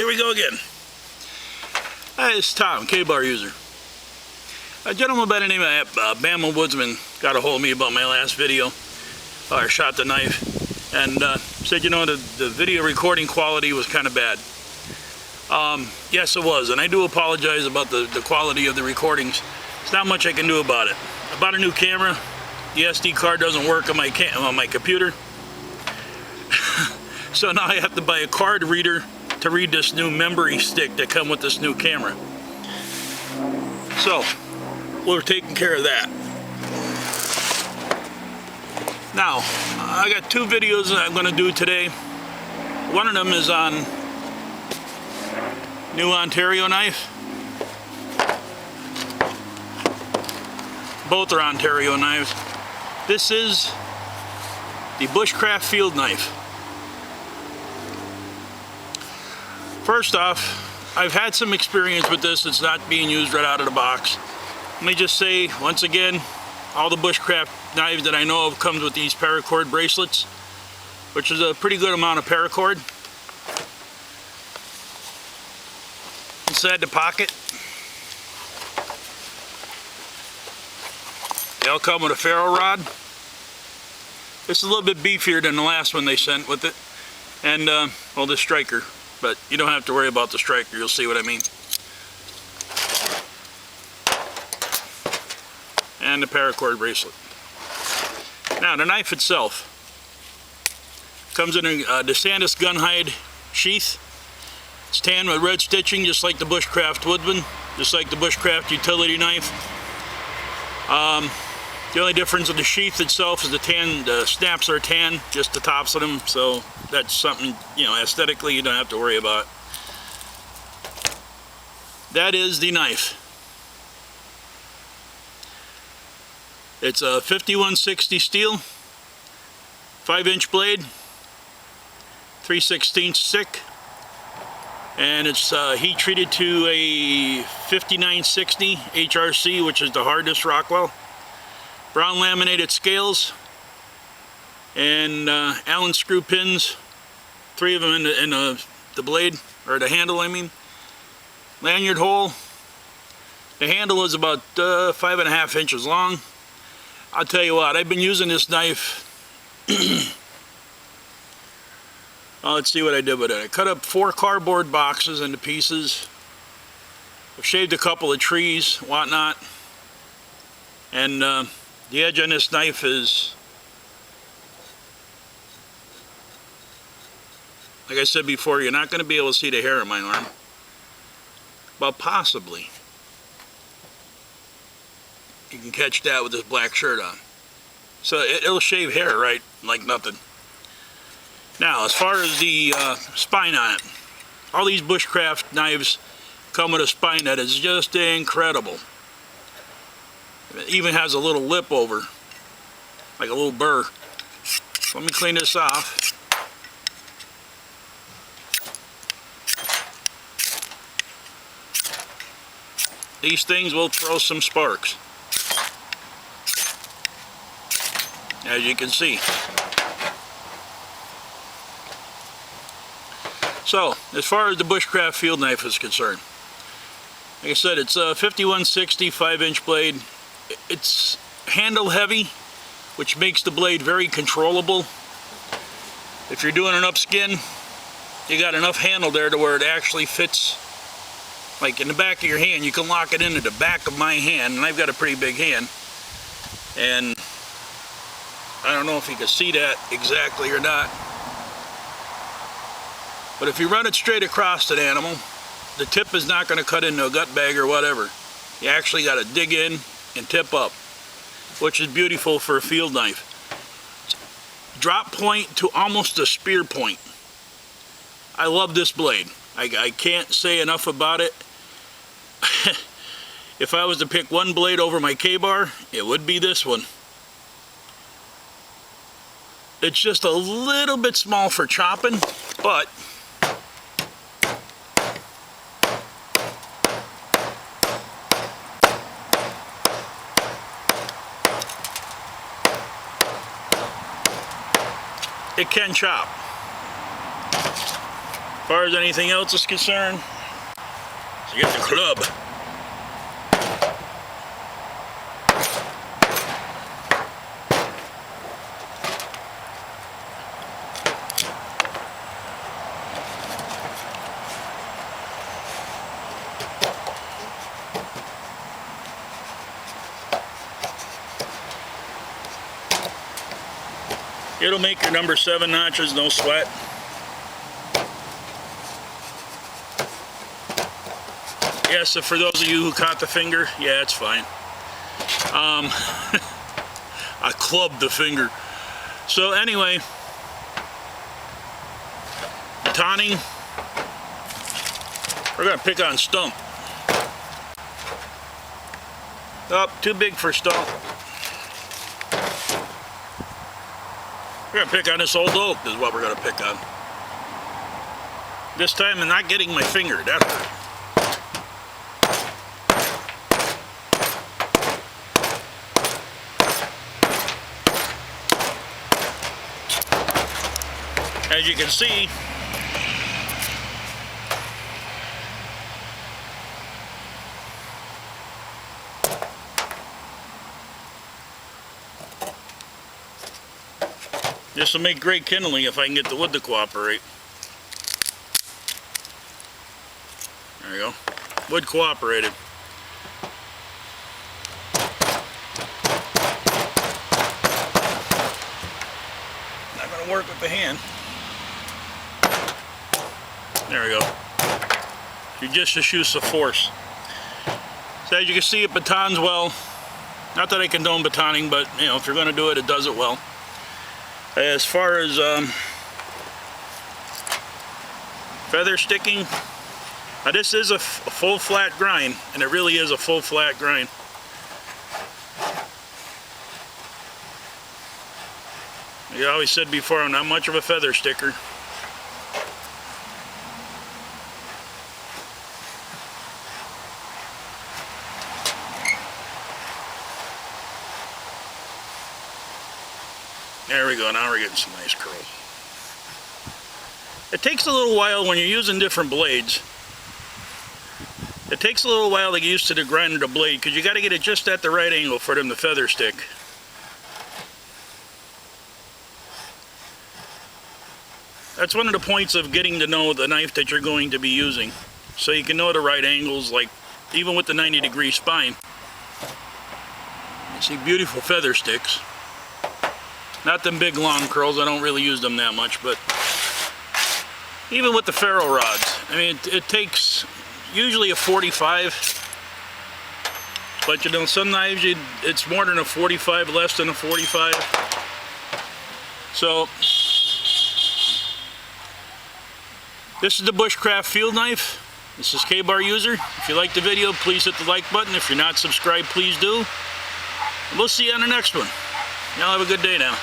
here we go again. Hi, it's Tom, K-Bar user. A gentleman by the name of Bama Woodsman got a hold of me about my last video, or shot the knife, and said, you know, the video recording quality was kind of bad. Yes, it was, and I do apologize about the quality of the recordings. There's not much I can do about it. I bought a new camera. The SD card doesn't work on my computer. So now I have to buy a card reader to read this new memory stick that comes with this new camera. So we're taking care of that. Now, I got two videos that I'm going to do today. One of them is on new Ontario knife. Both are Ontario knives. This is the Bushcraft field knife. First off, I've had some experience with this. It's not being used right out of the box. Let me just say, once again, all the Bushcraft knives that I know of comes with these paracord bracelets, which is a pretty good amount of paracord. Inside the pocket, they all come with a FERO rod. This is a little bit beefier than the last one they sent with it. And, well, the striker. But you don't have to worry about the striker, you'll see what I mean. And the paracord bracelet. Now, the knife itself comes in a DeSantis gun hide sheath. It's tan with red stitching, just like the Bushcraft Woodsman, just like the Bushcraft utility knife. The only difference of the sheath itself is the snaps are tan, just the tops of them, so that's something, you know, aesthetically you don't have to worry about. That is the knife. It's a 5160 steel, 5-inch blade, 3/16 thick, and it's heat treated to a 5960 HRC, which is the hardest Rockwell. Brown laminated scales, and Allen screw pins, 3 of them in the blade, or the handle I mean. Lanyard hole. The handle is about 5.5 inches long. I'll tell you what, I've been using this knife. Well, let's see what I did with it. I cut up 4 cardboard boxes into pieces. I've shaved a couple of trees, whatnot. And the edge on this knife is, like I said before, you're not going to be able to see the hair on my arm. But possibly you can catch that with this black shirt on. So it'll shave hair right like nothing. Now, as far as the spine on it, all these Bushcraft knives come with a spine that is just incredible. It even has a little lip over, like a little burr. Let me clean this off. These things will throw some sparks, as you can see. So, as far as the Bushcraft field knife is concerned, like I said, it's a 5160 5-inch blade. It's handle heavy, which makes the blade very controllable. If you're doing an upskin, you got enough handle there to where it actually fits, like in the back of your hand. You can lock it into the back of my hand, and I've got a pretty big hand. And I don't know if you can see that exactly or not. But if you run it straight across an animal, the tip is not going to cut into a gut bag or whatever. You actually got to dig in and tip up, which is beautiful for a field knife. Drop point to almost a spear point. I love this blade. I can't say enough about it. If I was to pick one blade over my K-Bar, it would be this one. It's just a little bit small for chopping, but it can chop. far as anything else is concerned, so you get the club. It'll make your number 7 notches, no sweat. Yes, for those of you who caught the finger, yeah, it's fine. I clubbed the finger. So anyway, batoning, we're gonna pick on stump. Oh, too big for stump. We're gonna pick on this old oak, is what we're gonna pick on. This time I'm not getting my finger, that hurt. As you can see, this will make great kindling if I can get the wood to cooperate. There you go. Wood cooperated. Not going to work with the hand. There we go. You just use the force. So as you can see, it batons well. Not that I condone batoning, but you know, if you're going to do it, it does it well. As far as feather sticking, this is a full flat grind, and it really is a full flat grind. Like I always said before, I'm not much of a feather sticker. There we go, now we're getting some nice curls. It takes a little while when you're using different blades. It takes a little while to get used to the grind of the blade because you got to get it just at the right angle for them to feather stick. That's one of the points of getting to know the knife that you're going to be using. So you can know the right angles, like even with the 90-degree spine. You see beautiful feather sticks. Not them big long curls, I don't really use them that much, but even with the FERO rods, I mean, it takes usually a 45, but you know, some knives, it's more than a 45, less than a 45. So, this is the Bushcraft field knife. This is K-Bar User. If you liked the video, please hit the like button. If you're not subscribed, please do. We'll see you on the next one. Y'all have a good day now.